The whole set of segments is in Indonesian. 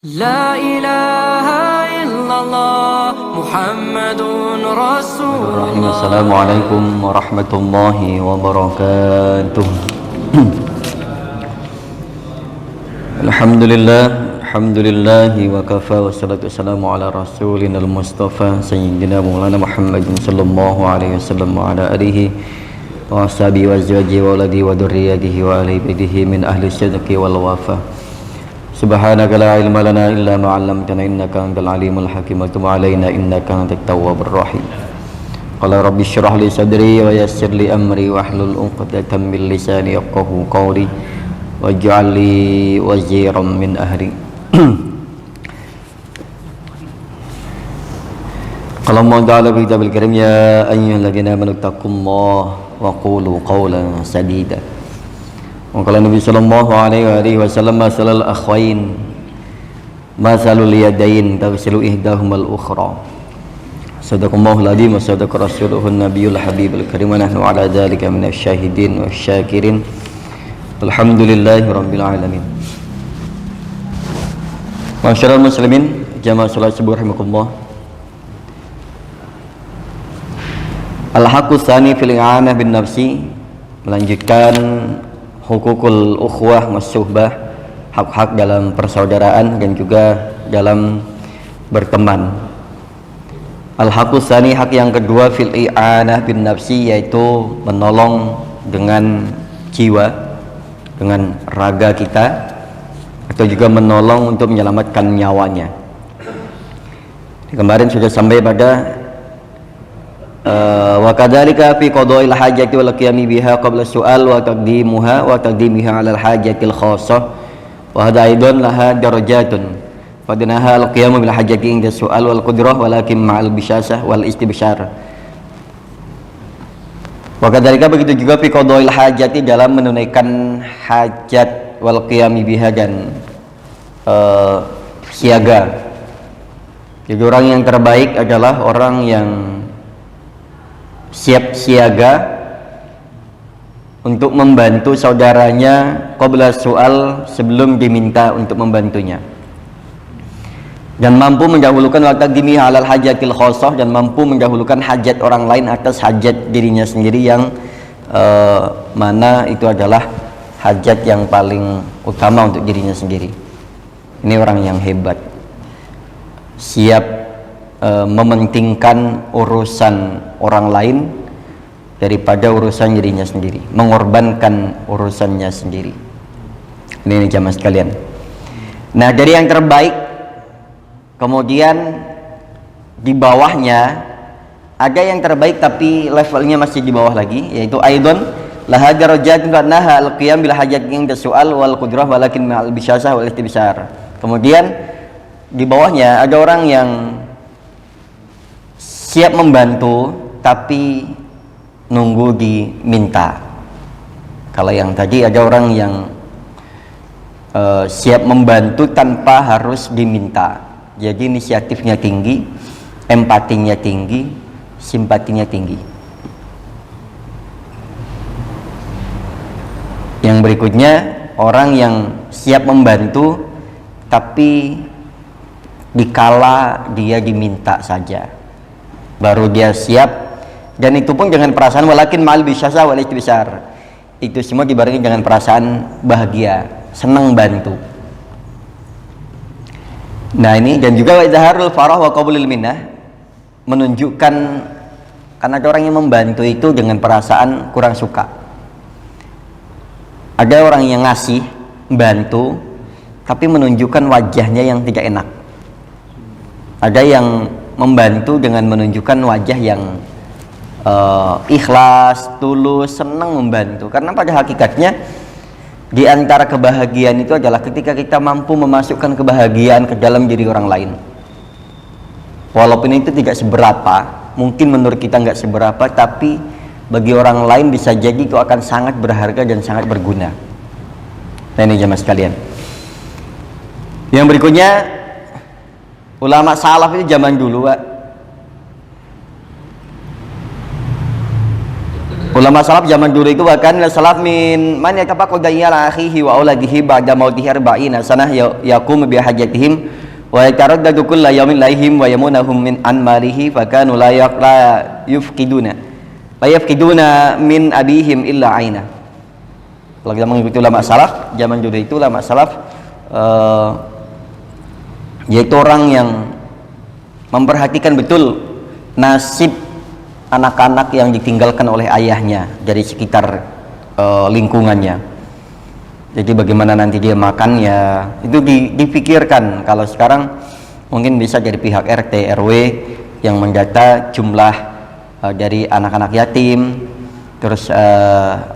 La ilaha illallah Muhammadun Rasulullah. Assalamualaikum warahmatullahi wabarakatuh. Alhamdulillahi wa kafa, wassalatu wassalamu ala rasulina al-mustafa sayyidina maulana Muhammadin sallallahu alaihi wasallam wa ala alihi wa ashabihi wa azwajihi wa waladihi wa dhurriyyatihi wa ahli baitihi min ahli sidqi wal wafa. Subhanaka la ilma lana illa ma 'allamtana innaka antal alimul hakim wa tub 'alaina innaka antat tawwabur rahim. Qala rabbi shrah li sadri wa yassir li amri wahlul 'uqdatam min lisani yafqahu qawli waj'al li waziran min ahli. Qala Allah ta'ala fi kitabil karim ya ayyuhalladzina amanu taqullaha wa qulu qawlan sadida. Qala Nabi sallallahu alaihi wasallam masalul akhwain masalul yadain tagsilu ihdahuma al-ukhra. Sadaqallahul adzim wa sadaqa rasuluhun nabiyul habibul karim wa nahnu ala dzalika minasyahidin wasyakirin. Alhamdulillahi rabbil alamin. Masyarul muslimin jamaah salat subuh rahimakumullah. Al-haqqus tsani fil i'anah bin nafsi, melanjutkan hukukul ukhwah was-suhbah, hak-hak dalam persaudaraan dan juga dalam berteman. Al-haqqus tsani, hak yang kedua, fil i'anah bin nafsi, yaitu menolong dengan jiwa, dengan raga kita, atau juga menolong untuk menyelamatkan nyawanya. Kemarin sudah sampai pada wa kadzalika fi qada'il hajati wal qiyami biha qabla su'al wa taqdimuha wa taqdimiha 'ala al hajatil khassah wa hadha aidan laha darajatun fadnaha al qiyamu bil hajati inda su'al wal qudrah walakin ma'al bisyasah wal istibsyar. Wa kadzalika, begitu juga fi qada'il hajati, dalam menunaikan hajat, wal qiyami biha, dan siaga. Jadi orang yang terbaik adalah orang yang siap siaga untuk membantu saudaranya qabla su'al, sebelum diminta untuk membantunya, dan mampu mendahulukan waktu dimi halal hajatil khosoh, dan mampu mendahulukan hajat orang lain atas hajat dirinya sendiri, yang mana itu adalah hajat yang paling utama untuk dirinya sendiri. Ini orang yang hebat, siap mementingkan urusan orang lain daripada urusan dirinya sendiri, mengorbankan urusannya sendiri. Ini jamaah sekalian. Nah, dari yang terbaik, kemudian di bawahnya ada yang terbaik tapi levelnya masih di bawah lagi, yaitu aidon laha darajatun qadnaha al-qiyam bil hajat inda su'al wal qudrah walakin ma'al bisyasah wal istibsyar. Kemudian di bawahnya ada orang yang siap membantu tapi nunggu diminta. Kalau yang tadi ada orang yang siap membantu tanpa harus diminta. Jadi inisiatifnya tinggi, empatinya tinggi, simpatinya tinggi. Yang berikutnya, orang yang siap membantu tapi dikala dia diminta saja baru dia siap, dan itu pun dengan perasaan walakin ma'al bisyasah wal istibsyar. Itu semua dibarengi dengan perasaan bahagia, senang bantu. Nah ini, dan juga wa izharul farah wa qabulil minnah, menunjukkan, karena ada orang yang membantu itu dengan perasaan kurang suka. Ada orang yang ngasih bantu tapi menunjukkan wajahnya yang tidak enak. Ada yang membantu dengan menunjukkan wajah yang ikhlas, tulus, senang membantu. Karena pada hakikatnya di antara kebahagiaan itu adalah ketika kita mampu memasukkan kebahagiaan ke dalam diri orang lain. Walaupun itu tidak seberapa, mungkin menurut kita nggak seberapa, tapi bagi orang lain bisa jadi itu akan sangat berharga dan sangat berguna. Nah ini jamaah sekalian. Yang berikutnya, ulama salaf itu zaman dulu, Pak. Ulama salaf zaman dulu itu bahkan salaf min man yatafaqadu ila akhihi wa auladihi ba'da mautihi 40 sanah yaqumu bi hajatihim wa yataraddadu kulla yawmin laihim wa yamunahum min an malihi fa kanu la yufqiduna min abihim illa aina. Kalau kita mengikuti ulama salaf zaman dulu itu ulama salaf yaitu orang yang memperhatikan betul nasib anak-anak yang ditinggalkan oleh ayahnya dari sekitar lingkungannya. Jadi bagaimana nanti dia makan ya itu dipikirkan. Kalau sekarang mungkin bisa dari pihak RT RW yang mendata jumlah dari anak-anak yatim, terus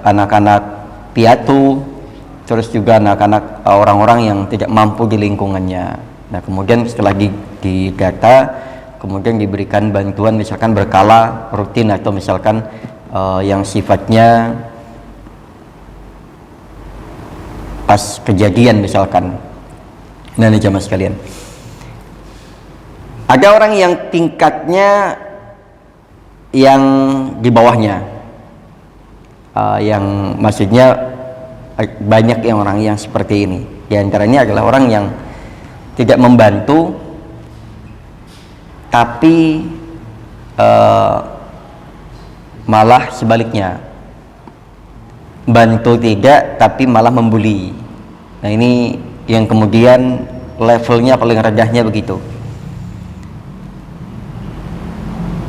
anak-anak piatu, terus juga anak-anak orang-orang yang tidak mampu di lingkungannya. Nah kemudian setelah didata kemudian diberikan bantuan misalkan berkala rutin atau misalkan yang sifatnya pas kejadian misalkan. Nah ini jamaah sekalian, ada orang yang tingkatnya yang di bawahnya, yang maksudnya banyak yang orang yang seperti ini. Di antaranya adalah orang yang tidak membantu tapi malah sebaliknya, bantu tidak tapi malah membuli. Nah ini yang kemudian levelnya paling rendahnya begitu.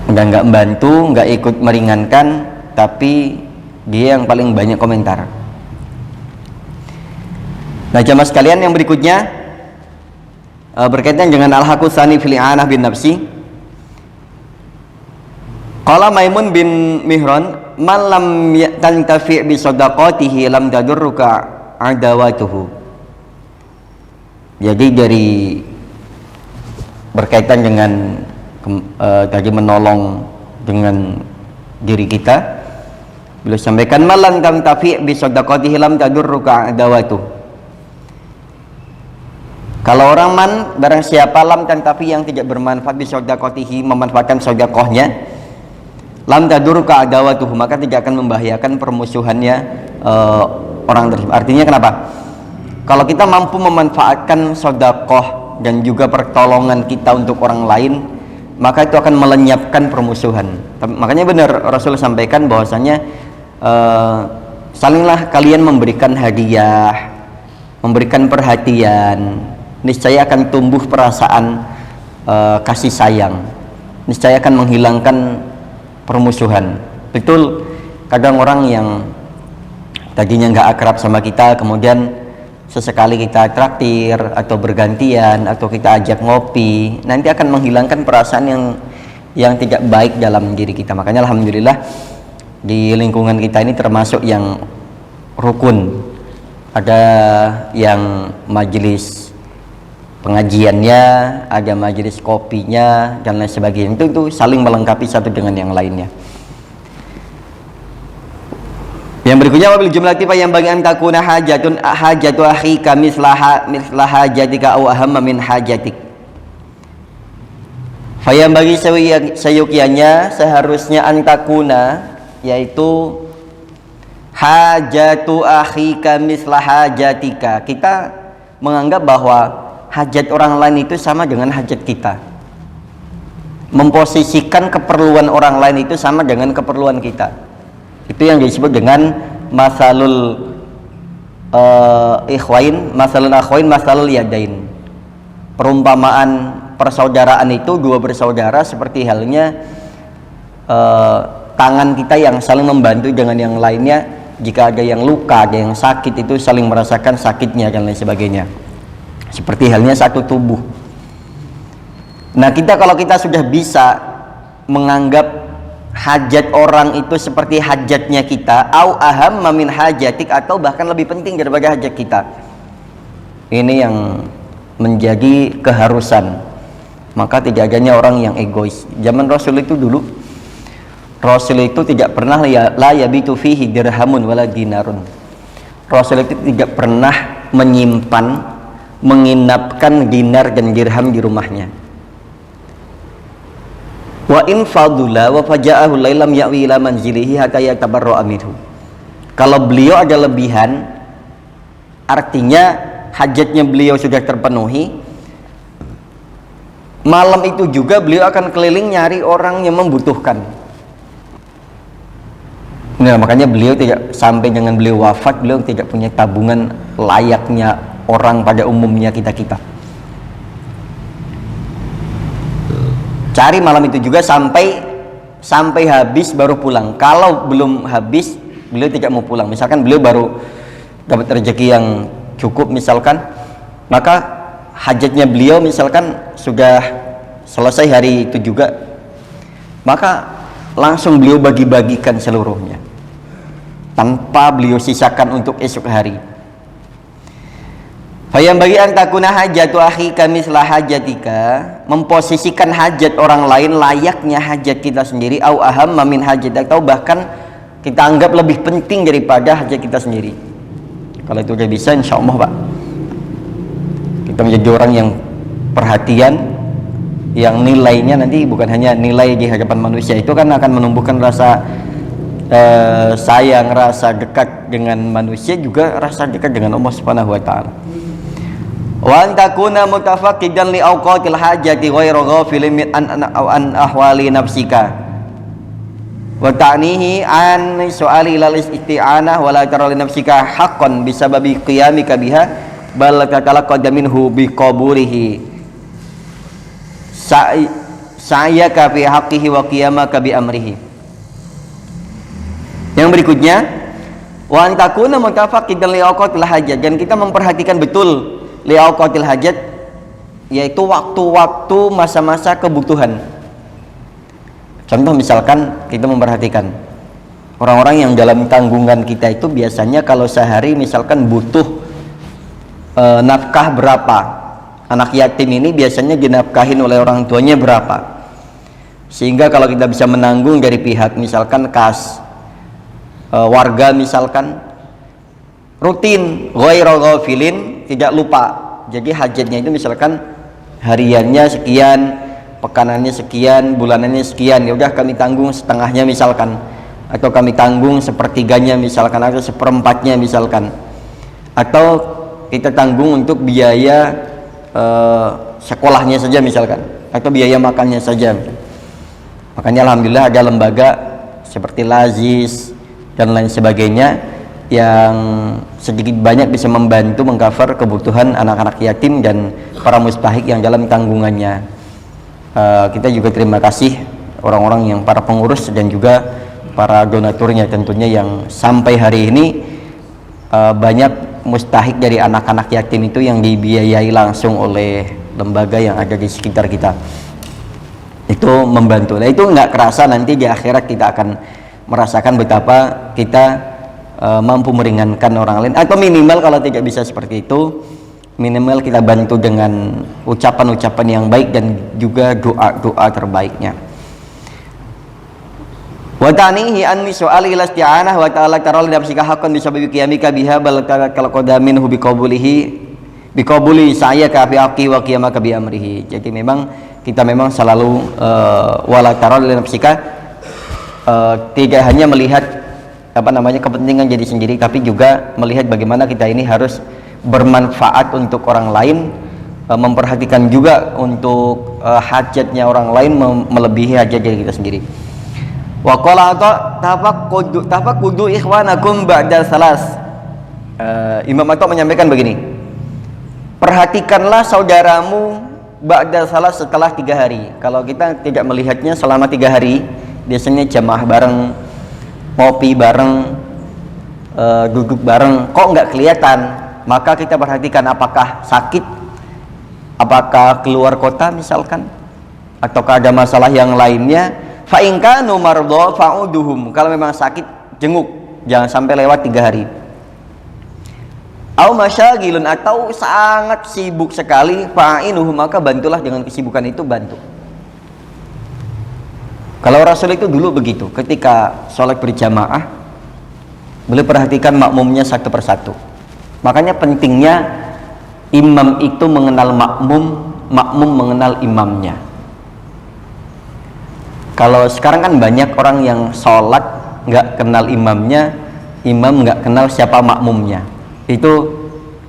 Nggak membantu, nggak ikut meringankan, tapi dia yang paling banyak komentar. Nah jamaah sekalian, yang berikutnya berkaitan dengan al-haqqu tsani fil i'anah bin nafsi. Qala Maimun bin Mihran, man lam tantafi' bi shadaqatihi lam tadurruka adawatuhu. Jadi dari berkaitan dengan tadi menolong dengan diri kita, beliau sampaikan man lam tantafi' bi shadaqatihi lam tadurruka adawatuhu. Kalau orang man, barang siapa lam tantafi yang tidak bermanfaat bi shadaqatihi, memanfaatkan sedekahnya, lam tadurruka adawatuhu, maka tidak akan membahayakan permusuhannya orang tersebut. Artinya kenapa? Kalau kita mampu memanfaatkan sedekah dan juga pertolongan kita untuk orang lain, maka itu akan melenyapkan permusuhan. Makanya benar Rasul sampaikan bahwasanya salinglah kalian memberikan hadiah, memberikan perhatian, niscaya akan tumbuh perasaan kasih sayang, niscaya akan menghilangkan permusuhan. Betul, kadang orang yang tadinya nggak akrab sama kita, kemudian sesekali kita traktir atau bergantian atau kita ajak ngopi, nanti akan menghilangkan perasaan yang tidak baik dalam diri kita. Makanya alhamdulillah di lingkungan kita ini termasuk yang rukun, ada yang majelis pengajiannya, ada majelis kopinya dan lain sebagainya. Itu saling melengkapi satu dengan yang lainnya. Yang berikutnya, wabil jumlati fa yang bagi antakuna hajatu akhika mislah hajatika au ahamma min hajatik. Fa yang bagi sayukiannya seharusnya antakuna, yaitu hajatu akhika mislah hajatika. Kita menganggap bahwa hajat orang lain itu sama dengan hajat kita, memposisikan keperluan orang lain itu sama dengan keperluan kita. Itu yang disebut dengan masalul ikhwain, masalul yadain. Perumpamaan persaudaraan itu dua bersaudara seperti halnya tangan kita yang saling membantu dengan yang lainnya. Jika ada yang luka, ada yang sakit, itu saling merasakan sakitnya dan lain sebagainya. Seperti halnya satu tubuh. Nah kalau kita sudah bisa menganggap hajat orang itu seperti hajatnya kita, au ahamma min hajatik, atau bahkan lebih penting daripada hajat kita, ini yang menjadi keharusan. Maka tidak adanya orang yang egois. Zaman Rasul itu dulu, Rasul itu tidak pernah la yabitu fihi dirhamun wala dinarun. Rasul itu tidak pernah menyimpan, menginapkan dinar dan dirham di rumahnya. Wa in fadula wa faja'ahu lailam ya'wi ila manzilihi hatta yatabarra'a minhu. Kalau beliau ada lebihan, artinya hajatnya beliau sudah terpenuhi, malam itu juga beliau akan keliling nyari orang yang membutuhkan. Nah, makanya beliau tidak, sampai dengan beliau wafat, beliau tidak punya tabungan layaknya orang pada umumnya kita-kita. Cari malam itu juga sampai habis baru pulang. Kalau belum habis, beliau tidak mau pulang. Misalkan beliau baru dapat rezeki yang cukup misalkan, maka hajatnya beliau misalkan sudah selesai hari itu juga, maka langsung beliau bagi-bagikan seluruhnya tanpa beliau sisakan untuk esok hari. Fayam bagi antakuna hajatu akhika misla hajatika, memposisikan hajat orang lain layaknya hajat kita sendiri, au aham min hajat, atau bahkan kita anggap lebih penting daripada hajat kita sendiri. Kalau itu udah bisa, insya Allah Pak, kita menjadi orang yang perhatian, yang nilainya nanti bukan hanya nilai di hadapan manusia, itu kan akan menumbuhkan rasa sayang, rasa dekat dengan manusia, juga rasa dekat dengan Allah Subhanahu wa taala. Wa antakuna mutafaqidan li awqatil hajati ghairu ghafilin min an ahwali nafsika wa ta'nihi an su'ali ilal isti'anah wa la tara li nafsika haqqan bisababi qiyamika biha bal tatalaqad minhu biqaburihi sa'yaka fi haqqihi wa qiyamaka bi amrihi. Yang berikutnya, wa antakuna mutafaqidan li awqatil hajat, dan kita memperhatikan betul li'auqatil hajat, yaitu waktu-waktu masa-masa kebutuhan. Contoh misalkan kita memperhatikan orang-orang yang dalam tanggungan kita itu biasanya kalau sehari misalkan butuh nafkah berapa, anak yatim ini biasanya dinafkahin oleh orang tuanya berapa, sehingga kalau kita bisa menanggung dari pihak misalkan kas warga misalkan rutin ghairu ghafilin, tidak lupa. Jadi hajatnya itu misalkan hariannya sekian, pekanannya sekian, bulanannya sekian, ya udah kami tanggung setengahnya misalkan, atau kami tanggung sepertiganya misalkan, atau seperempatnya misalkan, atau kita tanggung untuk biaya sekolahnya saja misalkan, atau biaya makannya saja. Makanya alhamdulillah ada lembaga seperti Lazis dan lain sebagainya yang sedikit banyak bisa membantu mengcover kebutuhan anak-anak yatim dan para mustahik yang dalam tanggungannya. Kita juga terima kasih orang-orang yang para pengurus dan juga para donaturnya tentunya, yang sampai hari ini banyak mustahik dari anak-anak yatim itu yang dibiayai langsung oleh lembaga yang ada di sekitar kita. Itu membantu. Nah, itu nggak kerasa nanti di akhirat kita akan merasakan betapa kita mampu meringankan orang lain, atau minimal kalau tidak bisa seperti itu, minimal kita bantu dengan ucapan-ucapan yang baik dan juga doa-doa terbaiknya. Wa ta'nihi anni su'ali ila isti'anah wa ta'ala taral nafsika haqqan bi sababi qiyamika biha bal qalqadamin hu biqabuli sa'yaka fi haqqi wa qiyamaka bi amrihi. Jadi memang kita memang selalu wala taral nafsika, tidak hanya melihat kepentingan jadi sendiri, tapi juga melihat bagaimana kita ini harus bermanfaat untuk orang lain, memperhatikan juga untuk hajatnya orang lain melebihi hajat diri kita sendiri. Wa qala tafaqqudu ikhwanakum ba'da salas. Imam Atha menyampaikan begini, perhatikanlah saudaramu ba'da salas, setelah 3 hari. Kalau kita tidak melihatnya selama 3 hari, biasanya jamaah bareng, ngopi bareng, duduk bareng, kok nggak kelihatan, maka kita perhatikan apakah sakit, apakah keluar kota misalkan, ataukah ada masalah yang lainnya. Fa in kanu mardha fa'uduhum, kalau memang sakit jenguk, jangan sampai lewat 3 hari. Au masyagilun, atau sangat sibuk sekali, fa'inuhum, maka bantulah dengan kesibukan itu, bantu. Kalau Rasul itu dulu begitu, ketika sholat berjamaah, beliau perhatikan makmumnya satu persatu. Makanya pentingnya imam itu mengenal makmum, makmum mengenal imamnya. Kalau sekarang kan banyak orang yang sholat nggak kenal imamnya, imam nggak kenal siapa makmumnya. Itu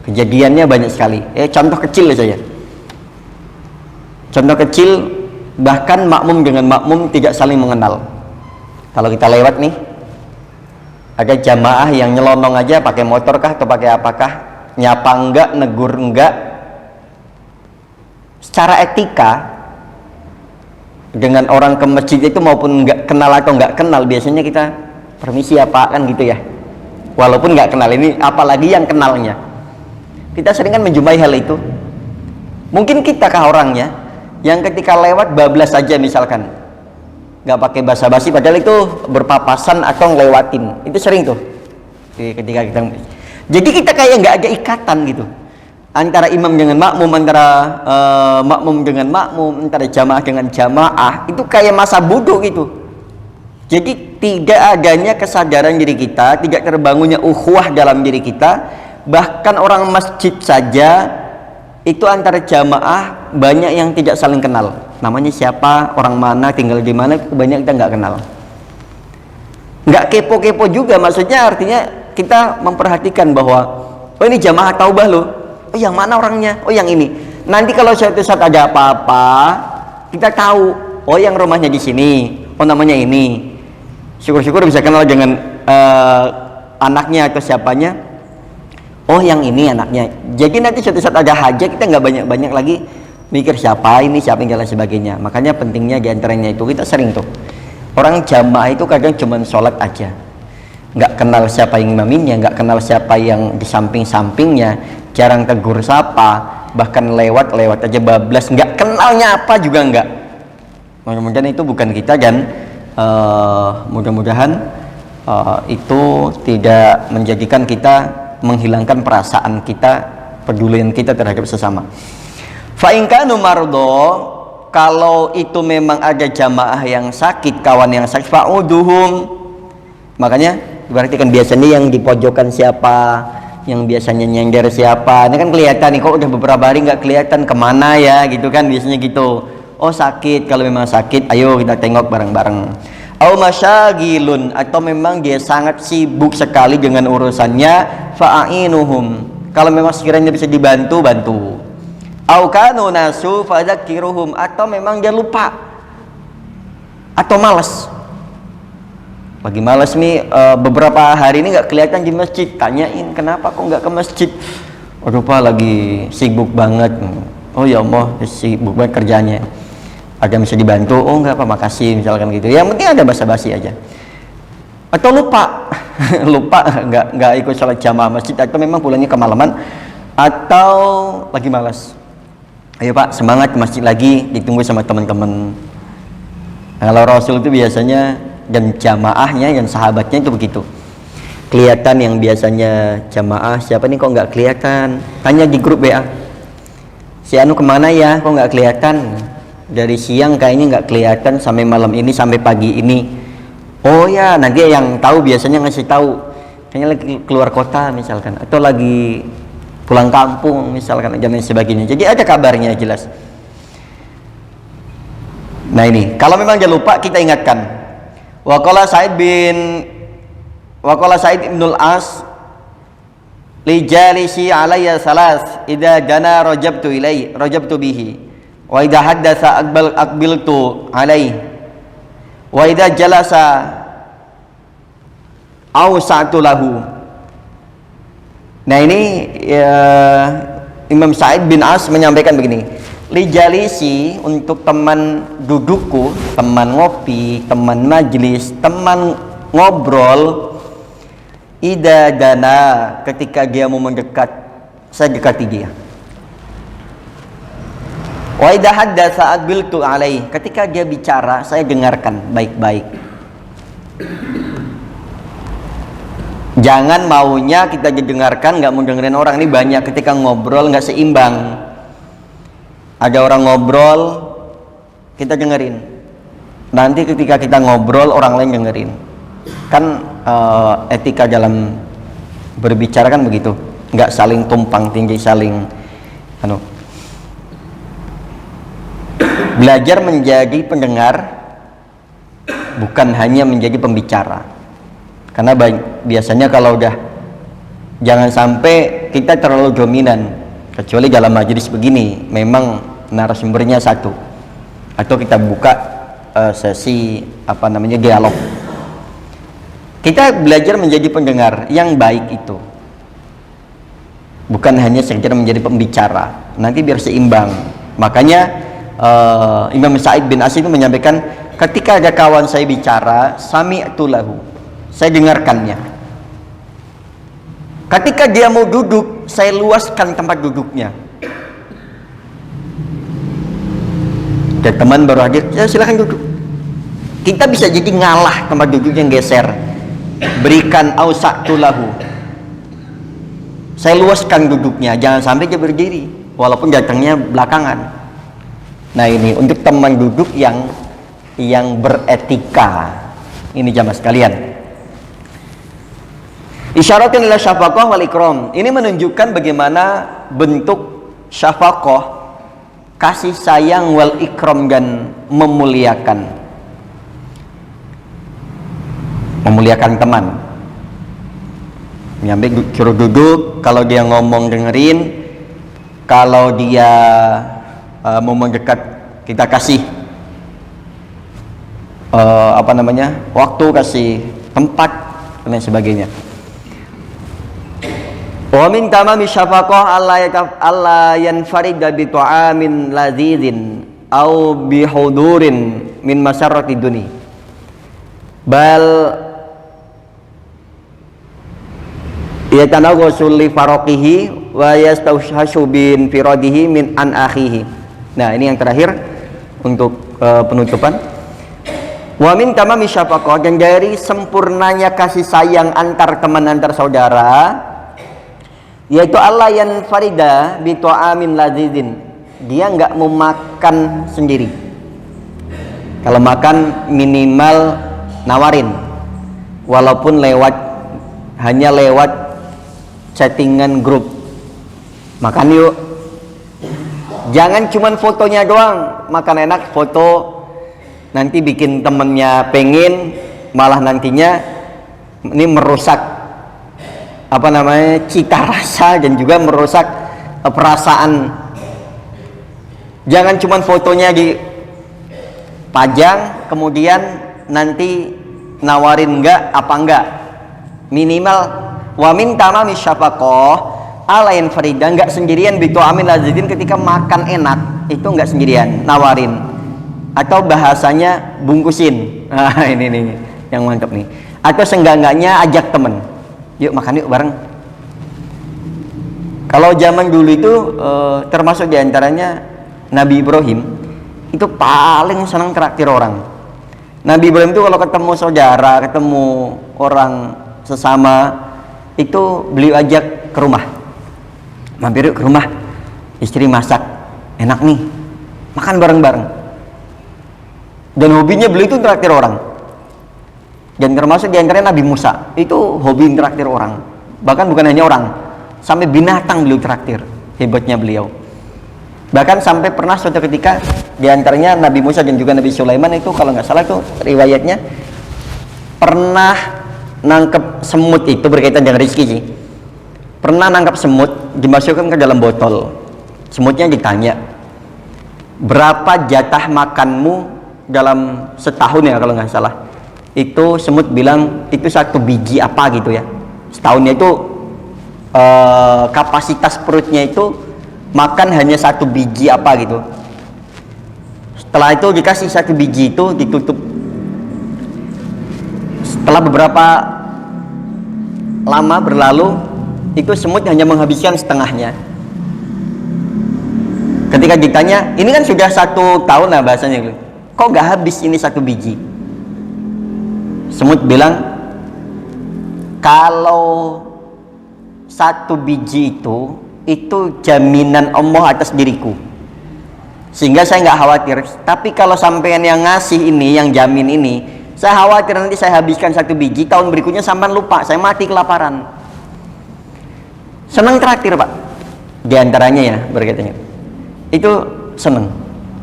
kejadiannya banyak sekali. Contoh kecil saja. Contoh kecil, bahkan makmum dengan makmum tidak saling mengenal. Kalau kita lewat nih, ada jamaah yang nyelonong aja pakai motor kah atau pakai apakah, nyapa enggak, negur enggak. Secara etika dengan orang ke masjid itu maupun enggak kenal atau enggak kenal, biasanya kita permisi apa kan gitu ya, walaupun enggak kenal. Ini apalagi yang kenalnya, kita sering kan menjumpai hal itu. Mungkin kita kah orangnya yang ketika lewat bablas saja misalkan, nggak pakai basa-basi, padahal itu berpapasan atau ngelewatin, itu sering tuh ketika kita. Jadi kita kayak nggak ada ikatan gitu antara imam dengan makmum, antara makmum dengan makmum, antara jamaah dengan jamaah, itu kayak masa bodoh gitu. Jadi tidak adanya kesadaran diri kita, tidak terbangunnya ukhuwah dalam diri kita. Bahkan orang masjid saja itu antara jamaah banyak yang tidak saling kenal, namanya siapa, orang mana, tinggal di mana, itu banyak kita nggak kenal. Nggak kepo-kepo juga, maksudnya artinya kita memperhatikan bahwa oh ini jamaah taubah loh, oh yang mana orangnya, oh yang ini. Nanti kalau suatu saat ada apa-apa, kita tahu, oh yang rumahnya di sini, oh namanya ini. Syukur-syukur bisa kenal dengan anaknya atau siapanya, oh yang ini anaknya. Jadi nanti suatu saat ada hajat, kita nggak banyak-banyak lagi mikir siapa ini, siapa yang jalan sebagainya. Makanya pentingnya diantaranya itu, kita sering tuh orang jamaah itu kadang cuma sholat aja, nggak kenal siapa yang imaminnya, nggak kenal siapa yang di samping-sampingnya, jarang tegur sapa, bahkan lewat aja bablas, nggak kenalnya apa juga nggak. Mudah-mudahan itu bukan kita, dan mudah-mudahan itu tidak menjadikan kita menghilangkan perasaan kita, pedulian kita terhadap sesama. Fa in kanu mardo, kalau itu memang ada jamaah yang sakit, kawan yang sakit, fa'uduhum. Makanya berarti kan biasanya yang di pojokan siapa, yang biasanya nyender siapa. Ini kan kelihatan nih, kok udah beberapa hari nggak kelihatan, kemana ya gitu kan, biasanya gitu. Oh sakit, kalau memang sakit ayo kita tengok bareng-bareng. Au masyagilun, atau memang dia sangat sibuk sekali dengan urusannya, fa'ainuhum, kalau memang sekiranya bisa dibantu, bantu. Au kanu nasu fadzakiruhum, atau memang dia lupa atau malas. Lagi malas nih, beberapa hari ini nggak kelihatan di masjid, tanyain kenapa kok nggak ke masjid. Aduh pak, lagi sibuk banget. Oh ya Allah, sibuk banget kerjanya. Ada bisa dibantu? Oh enggak pak, makasih, misalkan gitu. Yang penting ada basa-basi aja. Atau lupa lupa nggak ikut sholat jamaah masjid, atau memang pulangnya kemalaman, atau lagi malas. Ayo pak, semangat ke masjid lagi, ditunggu sama teman-teman. Kalau Rasul itu biasanya, dan jamaahnya dan sahabatnya itu begitu. Kelihatan yang biasanya jamaah, siapa nih kok nggak kelihatan, tanya di grup WA, si anu kemana ya, kok nggak kelihatan, dari siang kayaknya nggak kelihatan, sampai malam ini, sampai pagi ini. Oh ya, nanti yang tahu biasanya ngasih tahu, kayaknya lagi keluar kota misalkan, atau lagi pulang kampung misalkan, dan sebagainya. Jadi ada kabarnya jelas. Nah ini, kalau memang dia lupa, kita ingatkan. Waqala Sa'id ibnul As li jalisi alayya salas, idza jana rajabtu bihi, wa idza haddatsa aqbiltu alayhi, wa idza jalasa awsa'tu lahu. Nah ini Imam Sa'id bin As menyampaikan begini, lijalisi, untuk teman dudukku, teman ngopi, teman majlis, teman ngobrol, ida dana, ketika dia mau mendekat, saya dekati dia. Wa idza haddatsa aqbiltu alaih, ketika dia bicara, saya dengarkan baik-baik. Jangan maunya kita didengarkan, nggak mau dengerin orang. Ini banyak ketika ngobrol nggak seimbang. Ada orang ngobrol, kita dengerin. Nanti ketika kita ngobrol, orang lain dengerin. Kan etika dalam berbicara kan begitu, nggak saling tumpang tindih, saling belajar menjadi pendengar, bukan hanya menjadi pembicara. Karena biasanya kalau udah, jangan sampai kita terlalu dominan, kecuali dalam majelis begini memang narasumbernya satu, atau kita buka sesi dialog. Kita belajar menjadi pendengar yang baik itu, bukan hanya sekedar menjadi pembicara. Nanti biar seimbang. Makanya Imam Sa'id bin As itu menyampaikan, ketika ada kawan saya bicara, sami'tu lahu, saya dengarkannya. Ketika dia mau duduk, saya luaskan tempat duduknya. Dan teman baru hadir, ya silakan duduk. Kita bisa jadi ngalah tempat duduknya, geser. Berikan ausa'tu lahu, saya luaskan duduknya, jangan sampai dia berdiri walaupun datangnya belakangan. Nah, ini untuk teman duduk yang beretika. Ini jamaah sekalian. Isyaratin ila syafaqah wal ikram. Ini menunjukkan bagaimana bentuk syafaqah, kasih sayang, wal ikram, dan memuliakan teman. Nyampe suruh duduk, kalau dia ngomong dengerin, kalau dia mau mendekat kita kasih waktu, kasih tempat, dan lain sebagainya. Wa min tamami syafaqah alla yanfarida bi ta'amin ladzizin aw bi hudurin min masarrati dunya, bal yatanawwasul li faraqihi wa yastawhashu bin firadihi min an akhihi. Nah, ini yang terakhir untuk penutupan. Wa min tamami syafaqah, dan dari sempurnanya kasih sayang antar teman, antar saudara, yaitu Allah yang farida bi ta'amin lazizin, dia nggak mau makan sendiri. Kalau makan minimal nawarin, walaupun hanya lewat chattingan grup. Makan yuk, jangan cuman fotonya doang, makan enak foto, nanti bikin temennya pengen, malah nantinya ini merusak cita rasa, dan juga merusak perasaan. Jangan cuman fotonya dipajang kemudian nanti nawarin enggak. Minimal wa min tamami syafaqah alain farida, enggak sendirian bitu amin lazidin, ketika makan enak itu enggak sendirian, nawarin, atau bahasanya bungkusin. Nah, ini nih yang mantap nih. Atau seenggak-enggaknya ajak temen, yuk makan yuk bareng. Kalau zaman dulu itu termasuk diantaranya Nabi Ibrahim itu paling senang traktir orang. Nabi Ibrahim itu kalau ketemu saudara, ketemu orang sesama, itu beliau ajak ke rumah, mampir yuk ke rumah, istri masak enak nih, makan bareng-bareng. Dan hobinya beliau itu traktir orang. Dan termasuk diantaranya Nabi Musa, itu hobi traktir orang. Bahkan bukan hanya orang, sampai binatang beliau traktir. Hebatnya beliau. Bahkan sampai pernah suatu ketika diantaranya Nabi Musa dan juga Nabi Sulaiman itu, kalau nggak salah itu riwayatnya, pernah nangkep semut, itu berkaitan dengan rezeki sih. Pernah nangkep semut, dimasukkan ke dalam botol. Semutnya ditanya, berapa jatah makanmu dalam setahun ya kalau nggak salah. Itu semut bilang itu 1 biji apa gitu ya. Setahunnya itu kapasitas perutnya itu makan hanya 1 biji apa gitu. Setelah itu dikasih 1 biji itu ditutup. Setelah beberapa lama berlalu, itu semut hanya menghabiskan setengahnya. Ketika ditanya, ini kan sudah 1 tahun lah bahasanya, kok nggak habis ini 1 biji? Semut bilang, kalau 1 biji itu jaminan Allah atas diriku, sehingga saya nggak khawatir. Tapi kalau sampean yang ngasih ini, yang jamin ini, saya khawatir nanti saya habiskan 1 biji, tahun berikutnya sampean lupa, saya mati kelaparan. Senang traktir pak, diantaranya ya berkatanya, itu senang,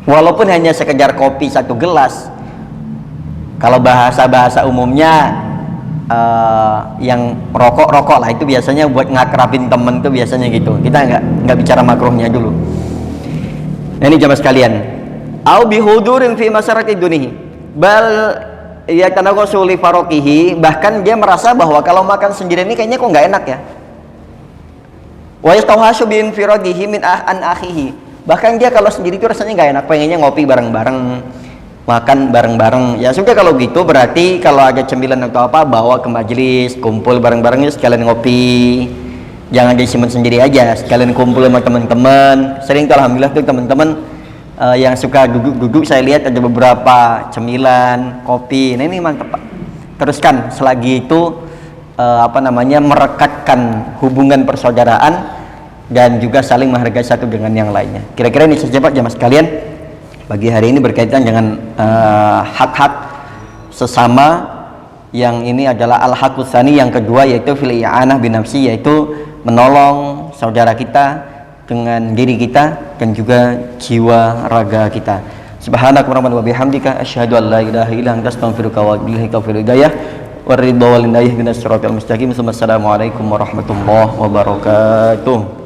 walaupun hanya sekedar kopi 1 gelas. Kalau bahasa umumnya yang rokok lah, itu biasanya buat ngakrabin temen tuh biasanya gitu. Kita nggak bicara makruhnya dulu. Nah, ini jamaah sekalian, au bihudurin fi masyarakat dunihi bal ya tanaqasu li faroqihi, bahkan dia merasa bahwa kalau makan sendiri ini kayaknya kok nggak enak ya. Wa yastawhashu bi infiradihi min an akhihi, bahkan dia kalau sendiri itu rasanya nggak enak, pengennya ngopi bareng-bareng, makan bareng-bareng. Ya sudah, kalau gitu berarti kalau ada cemilan atau apa bawa ke majelis, kumpul bareng-bareng, sekalian ngopi, jangan disimpan sendiri aja, sekalian kumpul sama teman-teman. Sering tuh alhamdulillah tuh teman-teman yang suka duduk-duduk, saya lihat ada beberapa cemilan, kopi. Nah, ini mantap Pak, teruskan selagi itu merekatkan hubungan persaudaraan dan juga saling menghargai satu dengan yang lainnya. Kira-kira ini saja Pak jamaah sekalian bagi hari ini berkaitan dengan hak-hak sesama. Yang ini adalah al-haqqus tsani, yang kedua yaitu fil i'anah bin nafsi, yaitu menolong saudara kita dengan diri kita dan juga jiwa raga kita. Subhanaka wa bihamdika asyhadu an la ilaha illa anta astaghfiruka wa atubu ilaik. Taufiq hidayah wa ridha wal hidayah ihdinas siratal mustaqim. Assalamualaikum warahmatullahi wabarakatuh.